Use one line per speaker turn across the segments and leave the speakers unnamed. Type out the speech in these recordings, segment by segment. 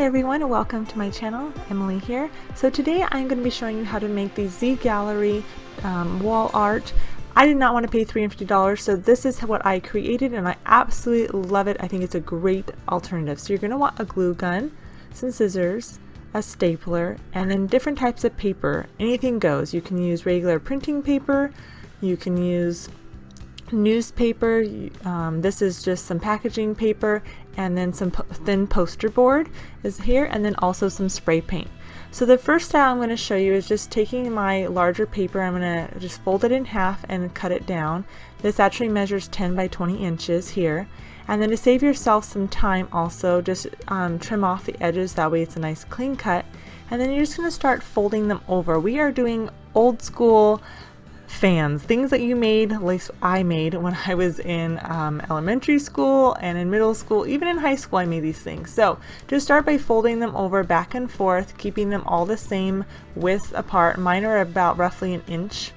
everyone, welcome to my channel. Emily here. So today I'm going to be showing you how to make the Z Gallerie wall art. I did not want to pay $350, so this is what I created and I absolutely love it. I think it's a great alternative. So you're going to want a glue gun, some scissors, a stapler, and then different types of paper. Anything goes. You can use regular printing paper, you can use newspaper, this is just some packaging paper, and then some thin poster board is here, and then also some spray paint. So the first style I'm going to show you is just taking my larger paper. I'm going to just fold it in half and cut it down. This actually measures 10 by 20 inches here. And then to save yourself some time also, just trim off the edges, that way it's a nice clean cut. And then you're just going to start folding them over. We are doing old school fans, things that you made, at least I made when I was in elementary school and in middle school, even in high school I made these things. So just start by folding them over back and forth, keeping them all the same width apart. Mine are about roughly an inch.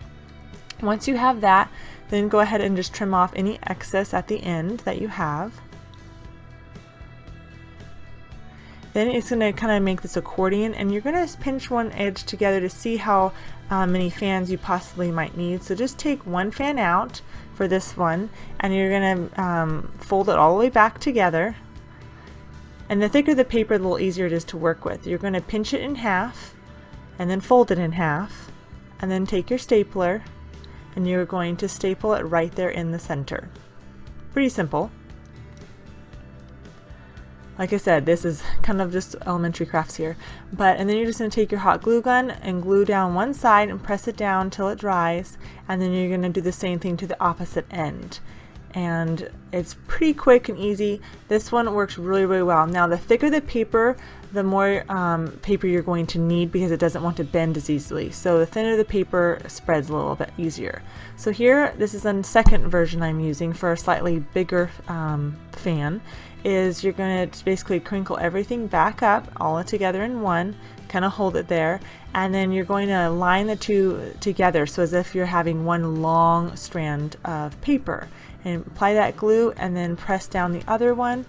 Once you have that, then go ahead and just trim off any excess at the end that you have. Then it's going to kind of make this accordion, and you're going to pinch one edge together to see how many fans you possibly might need. So just take one fan out for this one, and you're going to fold it all the way back together. And the thicker the paper, the little easier it is to work with. You're going to pinch it in half, and then fold it in half, and then take your stapler, and you're going to staple it right there in the center. Pretty simple. Like I said, this is kind of just elementary crafts here. And then you're just going to take your hot glue gun and glue down one side and press it down until it dries. And then you're going to do the same thing to the opposite end. And it's pretty quick and easy. This one works really, really well. Now, the thicker the paper, the more paper you're going to need because it doesn't want to bend as easily. So the thinner the paper spreads a little bit easier. So here, this is the second version I'm using for a slightly bigger fan. Is you're going to basically crinkle everything back up all together in one, kind of hold it there, and then you're going to line the two together so as if you're having one long strand of paper, and apply that glue and then press down the other one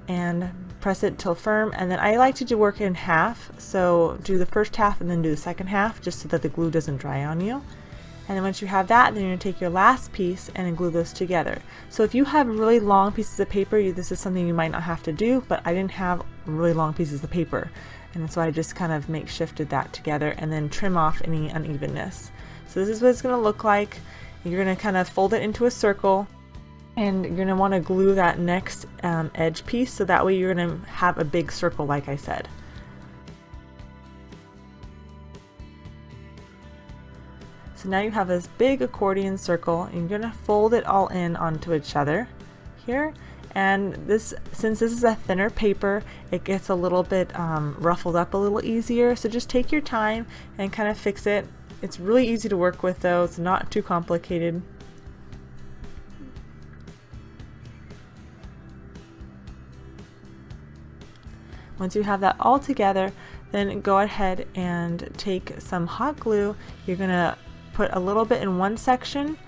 and press it till firm. And then I like to work in half, so do the first half and then do the second half just so that the glue doesn't dry on you. And then once you have that, then you're going to take your last piece and glue those together. So if you have really long pieces of paper, this is something you might not have to do, but I didn't have really long pieces of paper. And so I just kind of makeshifted that together and then trim off any unevenness. So this is what it's going to look like. You're going to kind of fold it into a circle, and you're going to want to glue that next edge piece, so that way you're going to have a big circle like I said. So now you have this big accordion circle, and you're going to fold it all in onto each other here. And since this is a thinner paper, it gets a little bit ruffled up a little easier. So just take your time and kind of fix it. It's really easy to work with though, it's not too complicated. Once you have that all together, then go ahead and take some hot glue. You're going to put a little bit in one section,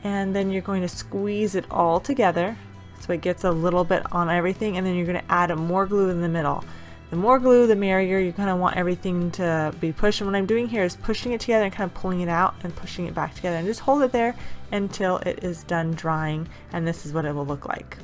and then you're going to squeeze it all together so it gets a little bit on everything, and then you're going to add more glue in the middle. The more glue, the merrier. You kind of want everything to be pushed, and what I'm doing here is pushing it together and kind of pulling it out and pushing it back together, and just hold it there until it is done drying, and this is what it will look like.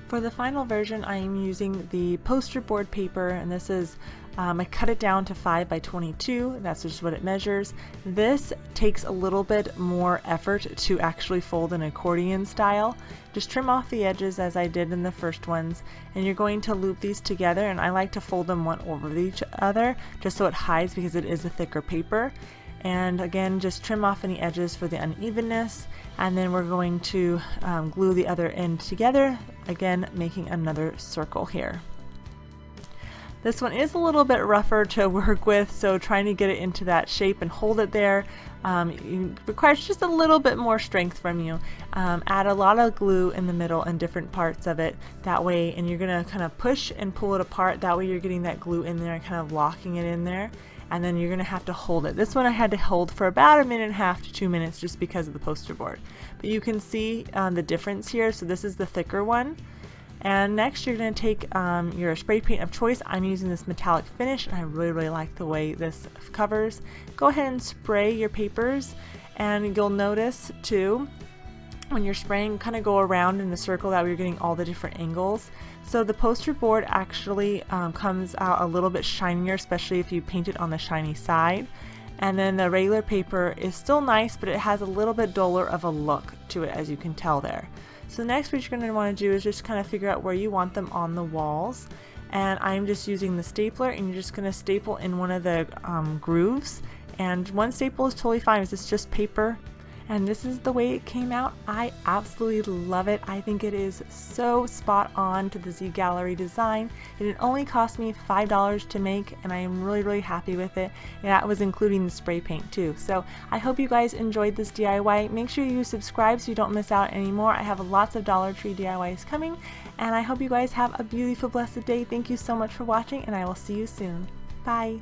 For the final version, I am using the poster board paper, and this is I cut it down to 5 by 22. That's just what it measures. This takes a little bit more effort to actually fold an accordion style. Just trim off the edges as I did in the first ones, and you're going to loop these together, and I like to fold them one over each other just so it hides because it is a thicker paper. And again, just trim off any edges for the unevenness, and then we're going to glue the other end together, again making another circle here. This one is a little bit rougher to work with, so trying to get it into that shape and hold it there requires just a little bit more strength from you. Add a lot of glue in the middle and different parts of it that way, and you're going to kind of push and pull it apart. That way you're getting that glue in there and kind of locking it in there. and then you're going to have to hold it. This one I had to hold for about 1.5 to 2 minutes just because of the poster board. But you can see the difference here. So this is the thicker one, And next you're going to take your spray paint of choice. I'm using this metallic finish and I really like the way this covers. Go ahead and spray your papers, and you'll notice too when you're spraying, kind of go around in the circle, that we're getting all the different angles. So the poster board actually comes out a little bit shinier, especially if you paint it on the shiny side. And then the regular paper is still nice, but it has a little bit duller of a look to it, as you can tell there. So next what you're going to want to do is just kind of figure out where you want them on the walls. And I'm just using the stapler, and you're just going to staple in one of the grooves. And one staple is totally fine, it's just paper. And this is the way it came out. I absolutely love it. I think it is so spot on to the Z Gallerie design. It only cost me $5 to make, and I am really happy with it. And that was including the spray paint too. So I hope you guys enjoyed this DIY. Make sure you subscribe so you don't miss out anymore. I have lots of Dollar Tree DIYs coming, and I hope you guys have a beautiful, blessed day. Thank you so much for watching, and I will see you soon. Bye.